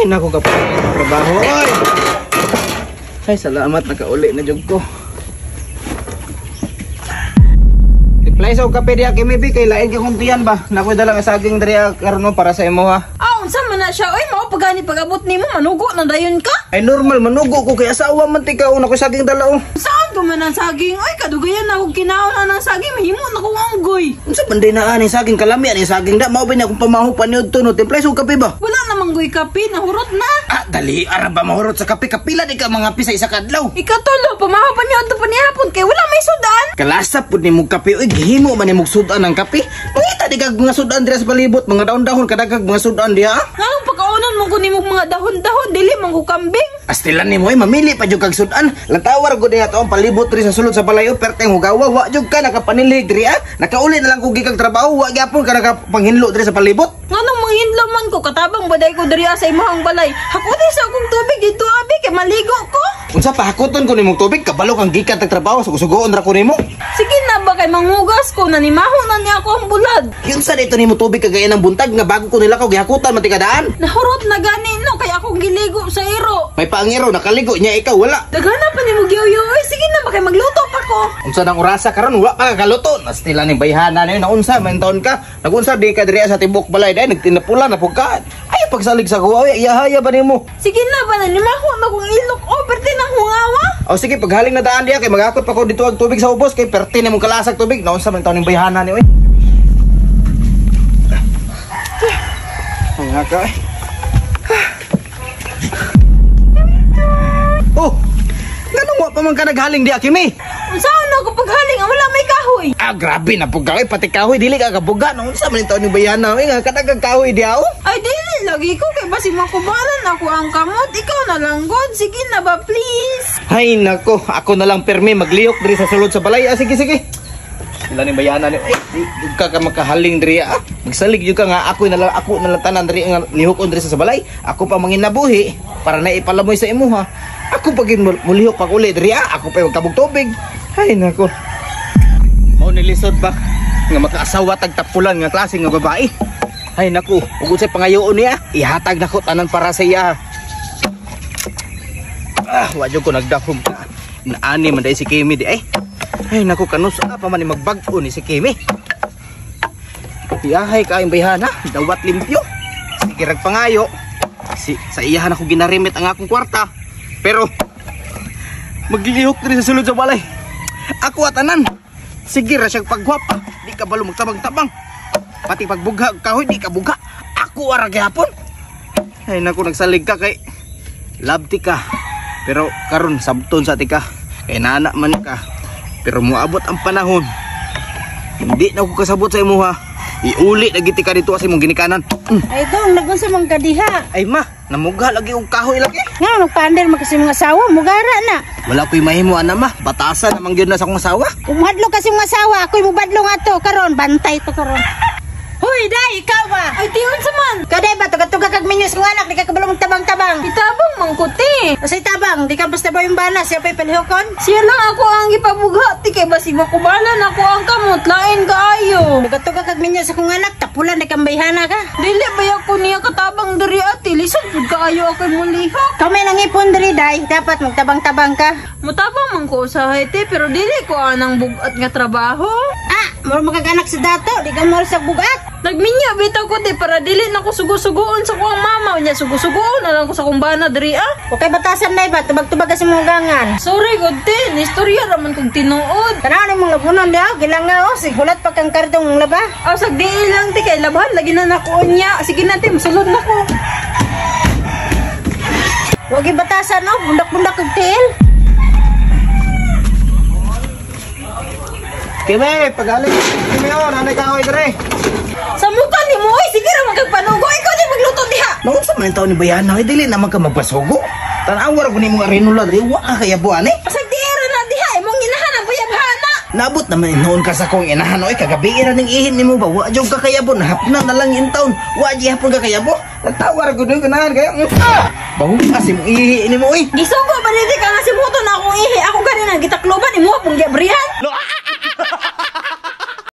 Ay, naku ka pa trabaho. Ay, salamat nakauli na jud ko. Play sa kape diha kay maybe kay lain kay kuntian ba. Nakoy dala nga saging diri karon para sa imo ha. Unsa man na siya? Oy, mao pagani pag-abot nimo manugo na dayon ka? Ay normal manugo ko kay asawa man tika una ko saging dala oh. Saan ko man ang saging? Oy, kadugayan na og kinaon na ng saging mahimo na ko anggoy. Unsa banday na ani saging kalami ani saging da mao ba ni akong pamaho paniud tuno templay sa kape ba? Wala namang goy kape, nahurot na. Dali ara ba mahurot sa kape kapila di ka mga pisa isa kadlaw. Ikatulo, pamaho pa niyo adto panihapon kay wala may sudan. Kalasa pud nimo kape oy gihimo man nimo sudan ang kape. Mangita di kag mga sudan diri sa palibot mga daon-dahon kadagag mga sudan diha. Nganong pagkaunan mo ko nimo mga dahon-dahon dili man ko kambing. Astilan nimo ay mamili pa jud kag sudan. Lantawar gud diha to ang palibot diri sa sulod sa balayo perteng hugawa wa jud ka nakapanilig diri nakauli na lang ko gikag trabaho wa gyapon ka nakapanghinlo diri sa palibot. Nganong manghinlo man ko katabang baday ko diri sa imong balay. Hakuti sa akong tubig dito abi kay maligo ko. Unsa pa hakuton ko nimong tubig kabalo kang gikan tag trabaho sugo-sugoon ra ko nimo. Sige na ba kay mangugas ko nanimaho na niya ako ang bulad. Yung sa dito nimo tubig kagaya ng buntag nga bago ko nila ko gihakutan man tikadaan. Nahurot na gani no kay akong giligo sa iro. May paangiro nakaligo niya ikaw wala. Daghana pa nimo giuyo. Sige na ba kay magluto pa ko. Unsa nang orasa karon wa pa kagaluto. Nastila ni bayhana na yun naunsa man taon ka. Nagunsa di ka diri sa tibok balay dai nagtinapula na pugkaan. Ay pagsalig sa kuwawi iyahaya ba nimo? Sige na ba nanimaho na kong ilok overte ng hungawa. O sige paghaling na daan diya kay magakot pa ko dito ang tubig sa ubos kay perti nimong kalasag tubig. Naunsa man taon ning bayhana ni oy. Ay haka. Oh! Ganun wa pa man ka naghaling di Akimi? Saan ako paghaling wala may kahoy? Grabe na pugay pati kahoy dili ka kabuga no unsa man taon ni bayana nga kadagang kahoy diaw? Ay dili lagi ko kay basi makubaran ako ang kamot ikaw na lang god sige na ba please. Hay nako ako na lang permi magliyok diri sa sulod sa balay sige sige. Sila ni bayana ni di ka makahaling diri magsalig jud ka nga ako na lang tanan diri nga lihokon diri sa balay ako pa manginabuhi para na ipalamoy sa imo ha. Ako pagin mulihok pag uli diri ako pa magkabog tubig. Hay nako. Mao nilisod ba nga makaasawa tag tapulan nga klase nga babae. Hay nako, ug unsay pangayoon niya, ihatag nako tanan para sa iya. Wa jud ko nagdahom ka. Naani man dai si Kimi di ay. Hay nako kanus pa man ni magbag-o ni si Kimi. Iyahay ka ang bayhana, dawat limpyo. Sige rag pangayo. Sa iyahan ako ginarimit ang akong kwarta. Pero maglihok diri sa sulod sa balay. Ako atanan. Sige ra siyang pagwapa. Di ka balo magtabang-tabang. Pati pagbugha kahoy di ka bugha. Ako ara gihapon. Ay naku nagsalig ka kay love ti ka. Pero karon sabton sa ti ka. Kay nana man ka. Pero moabot ang panahon. Hindi na ako kasabot sa imo ha. Iuli lagi ti ka dito sa imong ginikanan. Ay dong nagunsa man ka diha. Ay ma, namugha lagi og kahoy lagi. Nga nagpander man kasi mga asawa mugara na. Wala ko'y mahimo ana ma. Batasan namang gyud na sa akong asawa. Umhadlo kasi mga asawa ako'y mubadlong ato karon bantay to karon. Hoy, day, ikaw ba? Ay, tiyon sa man. Kaday ba, tuga-tuga kag minyos ng anak, di ka kabalong tabang-tabang. Itabang, mangkuti. Asay tabang, di ka basta ba yung bala, siya pa'y palihokon? Siya lang ako ang ipabughati, kay basi makubalan ako ang kamot, lain kaayo. Tuga-tuga kag minyos akong anak, tapulan, di kang bayhana ka. Dili, bayak ko niya katabang dari ati, lisod, kaayo ako'y mulihok. Kami nang ipon dari, day, dapat magtabang-tabang ka. Mutabang man ko sa hete, pero dili ko anang bugat nga trabaho. Moro magkaganak si dato, di ka moro sa bugat. Nagminya bitaw ko di para dili na ko sugo-sugoon sa kuang mama nya sugo-sugoon na lang ko sa kumbana diri Okay batasan na ba tubag-tubag kasi mga gangan. Sorry god tin, istorya raman kog tinuod. Kana ni mga labunon dia, gilanga sigulat pa kang kartong laba. Sag di lang ti kay labahan lagi na nako nya. Sige na ti, masulod na ko. Wagi batasan bundak-bundak kog til. Kimi, pagaling Kimi nanay kahoy dire. Sa mukha ni mo, sige ra magpanugo. Ikaw di magluto diha. Noon sa man taon ni bayana, dili naman ka magpasugo. Tanawar ko ni mga rinula diri, wa kaya buan eh. Sa diera na diha, imong inahan ang bayabhana. Nabot naman noon ka sa kong inahan oy, kagabi ra ning ihin nimo ba? Wa jud ka kayabo, hapna na lang in taon. Wa di hapon ka kayabo. Natawar ko dun kanahan kaya. Bahu kasi mo ihi nimo oy. Gisugo ba dili ka nga si muto na akong ihi. Ako ganina gitakloban imo pong giabrihan.